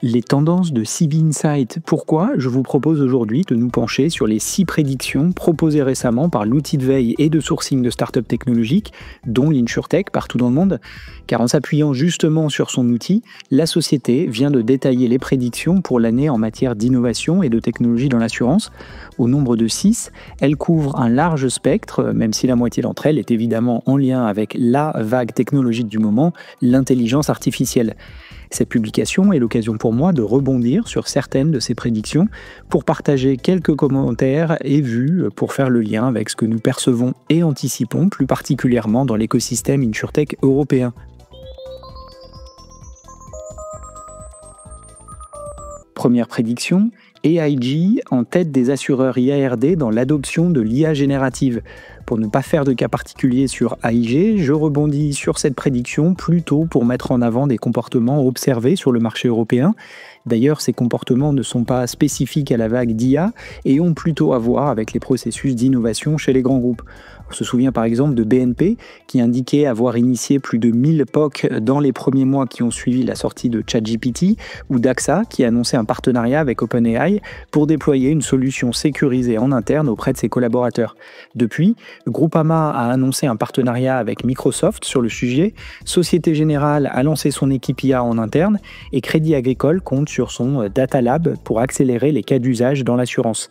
Les tendances de CB Insight. Pourquoi je vous propose aujourd'hui de nous pencher sur les 6 prédictions proposées récemment par l'outil de veille et de sourcing de startups technologiques, dont l'InsurTech partout dans le monde. Car en s'appuyant justement sur son outil, la société vient de détailler les prédictions pour l'année en matière d'innovation et de technologie dans l'assurance. Au nombre de 6, elles couvrent un large spectre, même si la moitié d'entre elles est évidemment en lien avec la vague technologique du moment, l'intelligence artificielle. Cette publication est l'occasion pour moi de rebondir sur certaines de ces prédictions pour partager quelques commentaires et vues pour faire le lien avec ce que nous percevons et anticipons plus particulièrement dans l'écosystème InsurTech européen. Première prédiction, AIG en tête des assureurs IARD dans l'adoption de l'IA générative. Pour ne pas faire de cas particulier sur AIG, je rebondis sur cette prédiction plutôt pour mettre en avant des comportements observés sur le marché européen. D'ailleurs, ces comportements ne sont pas spécifiques à la vague d'IA et ont plutôt à voir avec les processus d'innovation chez les grands groupes. On se souvient par exemple de BNP qui indiquait avoir initié plus de 1000 POC dans les premiers mois qui ont suivi la sortie de ChatGPT, ou d'AXA qui annonçait un partenariat avec OpenAI pour déployer une solution sécurisée en interne auprès de ses collaborateurs. Depuis, Groupama a annoncé un partenariat avec Microsoft sur le sujet, Société Générale a lancé son équipe IA en interne et Crédit Agricole compte sur son Data Lab pour accélérer les cas d'usage dans l'assurance.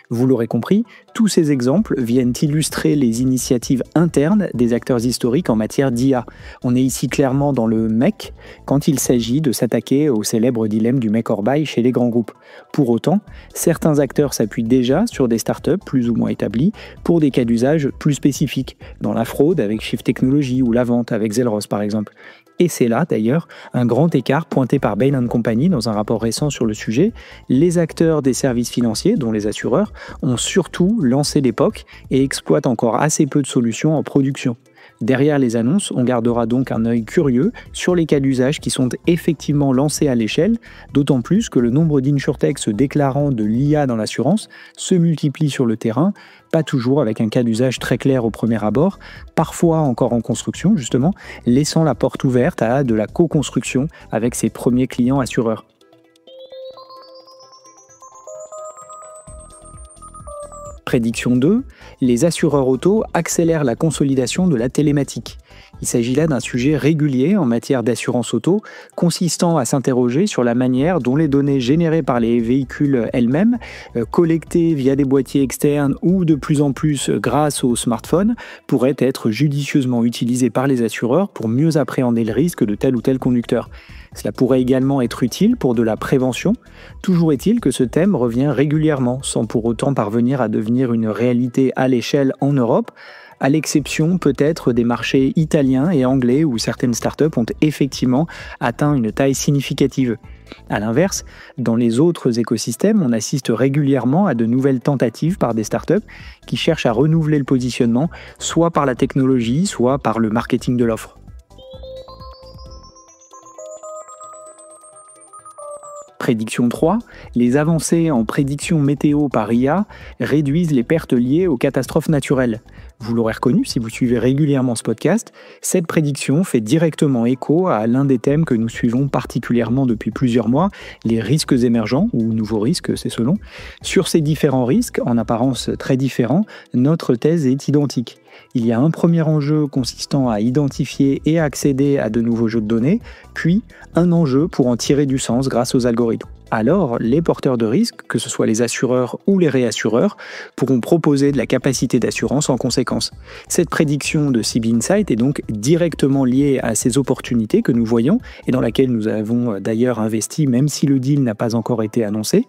Vous l'aurez compris, tous ces exemples viennent illustrer les initiatives internes des acteurs historiques en matière d'IA. On est ici clairement dans le MEC quand il s'agit de s'attaquer au célèbre dilemme du make or buy chez les grands groupes. Pour autant, certains acteurs s'appuient déjà sur des startups plus ou moins établies pour des cas d'usage plus spécifiques, dans la fraude avec Shift Technology ou la vente avec Zelros par exemple. Et c'est là, d'ailleurs, un grand écart pointé par Bain & Company dans un rapport récent sur le sujet. Les acteurs des services financiers, dont les assureurs, ont surtout lancé des POC et exploitent encore assez peu de solutions en production. Derrière les annonces, on gardera donc un œil curieux sur les cas d'usage qui sont effectivement lancés à l'échelle, d'autant plus que le nombre d'insurtech se déclarant de l'IA dans l'assurance se multiplie sur le terrain, pas toujours avec un cas d'usage très clair au premier abord, parfois encore en construction justement, laissant la porte ouverte à de la co-construction avec ses premiers clients assureurs. Prédiction 2, les assureurs auto accélèrent la consolidation de la télématique. Il s'agit là d'un sujet régulier en matière d'assurance auto, consistant à s'interroger sur la manière dont les données générées par les véhicules elles-mêmes, collectées via des boîtiers externes ou de plus en plus grâce aux smartphones, pourraient être judicieusement utilisées par les assureurs pour mieux appréhender le risque de tel ou tel conducteur. Cela pourrait également être utile pour de la prévention. Toujours est-il que ce thème revient régulièrement, sans pour autant parvenir à devenir une réalité à l'échelle en Europe, à l'exception peut-être des marchés italiens et anglais où certaines startups ont effectivement atteint une taille significative. A l'inverse, dans les autres écosystèmes, on assiste régulièrement à de nouvelles tentatives par des startups qui cherchent à renouveler le positionnement, soit par la technologie, soit par le marketing de l'offre. Prédiction 3, les avancées en prédiction météo par IA réduisent les pertes liées aux catastrophes naturelles. Vous l'aurez reconnu si vous suivez régulièrement ce podcast, cette prédiction fait directement écho à l'un des thèmes que nous suivons particulièrement depuis plusieurs mois, les risques émergents, ou nouveaux risques, c'est selon. Sur ces différents risques, en apparence très différents, notre thèse est identique. Il y a un premier enjeu consistant à identifier et à accéder à de nouveaux jeux de données, puis un enjeu pour en tirer du sens grâce aux algorithmes. Alors, les porteurs de risques, que ce soit les assureurs ou les réassureurs, pourront proposer de la capacité d'assurance en conséquence. Cette prédiction de CB Insight est donc directement liée à ces opportunités que nous voyons et dans laquelle nous avons d'ailleurs investi même si le deal n'a pas encore été annoncé.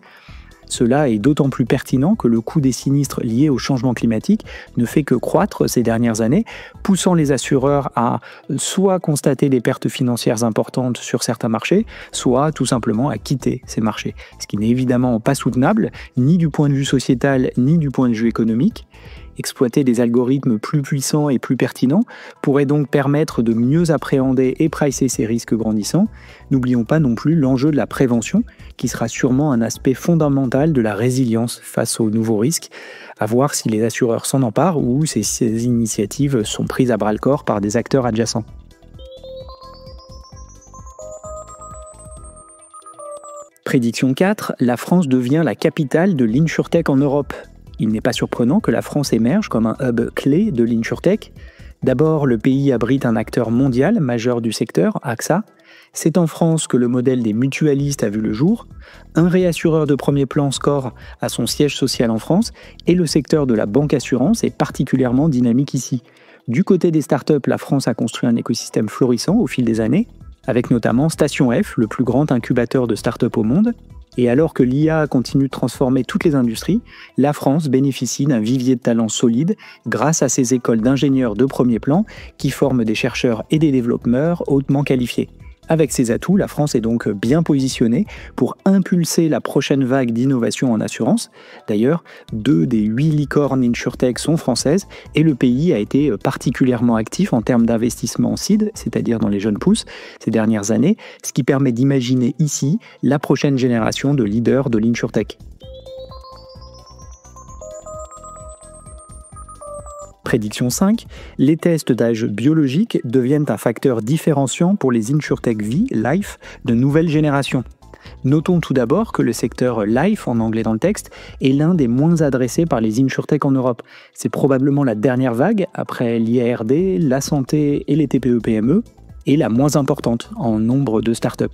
Cela est d'autant plus pertinent que le coût des sinistres liés au changement climatique ne fait que croître ces dernières années, poussant les assureurs à soit constater des pertes financières importantes sur certains marchés, soit tout simplement à quitter ces marchés. Ce qui n'est évidemment pas soutenable, ni du point de vue sociétal, ni du point de vue économique. Exploiter des algorithmes plus puissants et plus pertinents pourrait donc permettre de mieux appréhender et pricer ces risques grandissants. N'oublions pas non plus l'enjeu de la prévention, qui sera sûrement un aspect fondamental de la résilience face aux nouveaux risques, à voir si les assureurs s'en emparent ou si ces initiatives sont prises à bras-le-corps par des acteurs adjacents. Prédiction 4, la France devient la capitale de l'InsurTech en Europe. Il n'est pas surprenant que la France émerge comme un hub clé de l'InsurTech. D'abord, le pays abrite un acteur mondial majeur du secteur, AXA. C'est en France que le modèle des mutualistes a vu le jour. Un réassureur de premier plan, SCOR, a son siège social en France et le secteur de la banque-assurance est particulièrement dynamique ici. Du côté des startups, la France a construit un écosystème florissant au fil des années, avec notamment Station F, le plus grand incubateur de startups au monde. Et alors que l'IA continue de transformer toutes les industries, la France bénéficie d'un vivier de talents solides grâce à ses écoles d'ingénieurs de premier plan qui forment des chercheurs et des développeurs hautement qualifiés. Avec ces atouts, la France est donc bien positionnée pour impulser la prochaine vague d'innovation en assurance. D'ailleurs, 2 des 8 licornes InsurTech sont françaises et le pays a été particulièrement actif en termes d'investissement en seed, c'est-à-dire dans les jeunes pousses, ces dernières années, ce qui permet d'imaginer ici la prochaine génération de leaders de l'InsurTech. Prédiction 5, les tests d'âge biologique deviennent un facteur différenciant pour les InsurTech Vie, Life, de nouvelle génération. Notons tout d'abord que le secteur Life, en anglais dans le texte, est l'un des moins adressés par les InsurTech en Europe. C'est probablement la dernière vague, après l'IARD, la santé et les TPE-PME, et la moins importante en nombre de startups.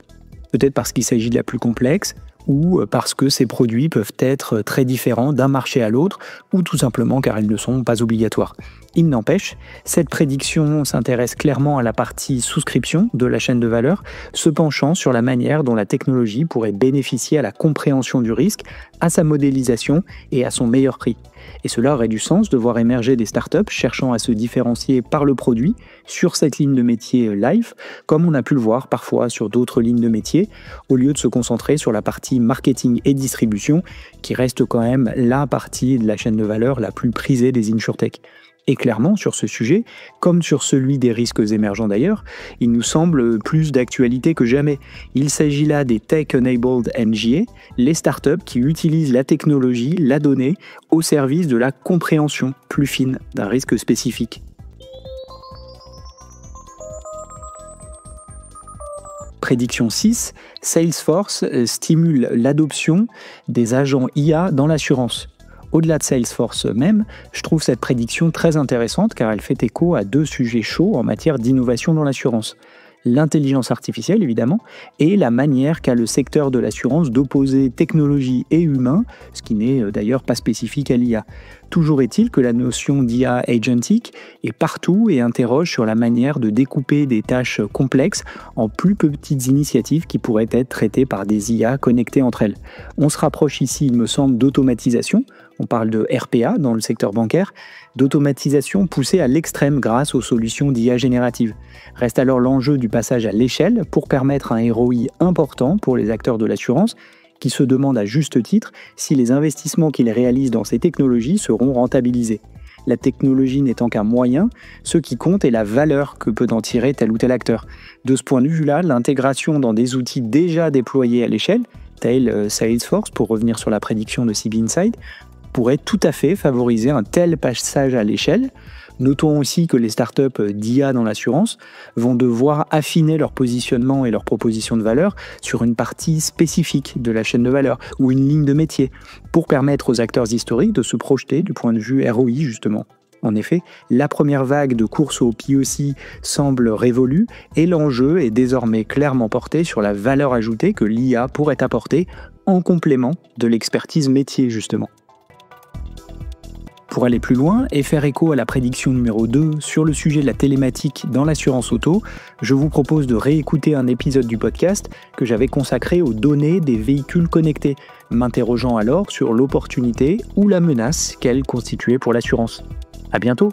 Peut-être parce qu'il s'agit de la plus complexe, ou parce que ces produits peuvent être très différents d'un marché à l'autre, ou tout simplement car ils ne sont pas obligatoires. Il n'empêche, cette prédiction s'intéresse clairement à la partie souscription de la chaîne de valeur, se penchant sur la manière dont la technologie pourrait bénéficier à la compréhension du risque, à sa modélisation et à son meilleur prix. Et cela aurait du sens de voir émerger des startups cherchant à se différencier par le produit sur cette ligne de métier Life, comme on a pu le voir parfois sur d'autres lignes de métier, au lieu de se concentrer sur la partie marketing et distribution, qui reste quand même la partie de la chaîne de valeur la plus prisée des InsurTech. Et clairement, sur ce sujet, comme sur celui des risques émergents d'ailleurs, il nous semble plus d'actualité que jamais. Il s'agit là des Tech-Enabled NGA, les startups qui utilisent la technologie, la donnée, au service de la compréhension plus fine d'un risque spécifique. Prédiction 6, Salesforce stimule l'adoption des agents IA dans l'assurance. Au-delà de Salesforce même, je trouve cette prédiction très intéressante car elle fait écho à 2 sujets chauds en matière d'innovation dans l'assurance. L'intelligence artificielle, évidemment, et la manière qu'a le secteur de l'assurance d'opposer technologie et humain, ce qui n'est d'ailleurs pas spécifique à l'IA. Toujours est-il que la notion d'IA agentique est partout et interroge sur la manière de découper des tâches complexes en plus petites initiatives qui pourraient être traitées par des IA connectées entre elles. On se rapproche ici, il me semble, d'automatisation. On parle de RPA dans le secteur bancaire, d'automatisation poussée à l'extrême grâce aux solutions d'IA générative. Reste alors l'enjeu du passage à l'échelle pour permettre un ROI important pour les acteurs de l'assurance qui se demandent à juste titre si les investissements qu'ils réalisent dans ces technologies seront rentabilisés. La technologie n'étant qu'un moyen, ce qui compte est la valeur que peut en tirer tel ou tel acteur. De ce point de vue-là, l'intégration dans des outils déjà déployés à l'échelle, tel Salesforce, pour revenir sur la prédiction de CB Insight, pourrait tout à fait favoriser un tel passage à l'échelle. Notons aussi que les startups d'IA dans l'assurance vont devoir affiner leur positionnement et leur proposition de valeur sur une partie spécifique de la chaîne de valeur ou une ligne de métier pour permettre aux acteurs historiques de se projeter du point de vue ROI justement. En effet, la première vague de course au POC semble révolue et l'enjeu est désormais clairement porté sur la valeur ajoutée que l'IA pourrait apporter en complément de l'expertise métier justement. Pour aller plus loin et faire écho à la prédiction numéro 2 sur le sujet de la télématique dans l'assurance auto, je vous propose de réécouter un épisode du podcast que j'avais consacré aux données des véhicules connectés, m'interrogeant alors sur l'opportunité ou la menace qu'elles constituaient pour l'assurance. À bientôt!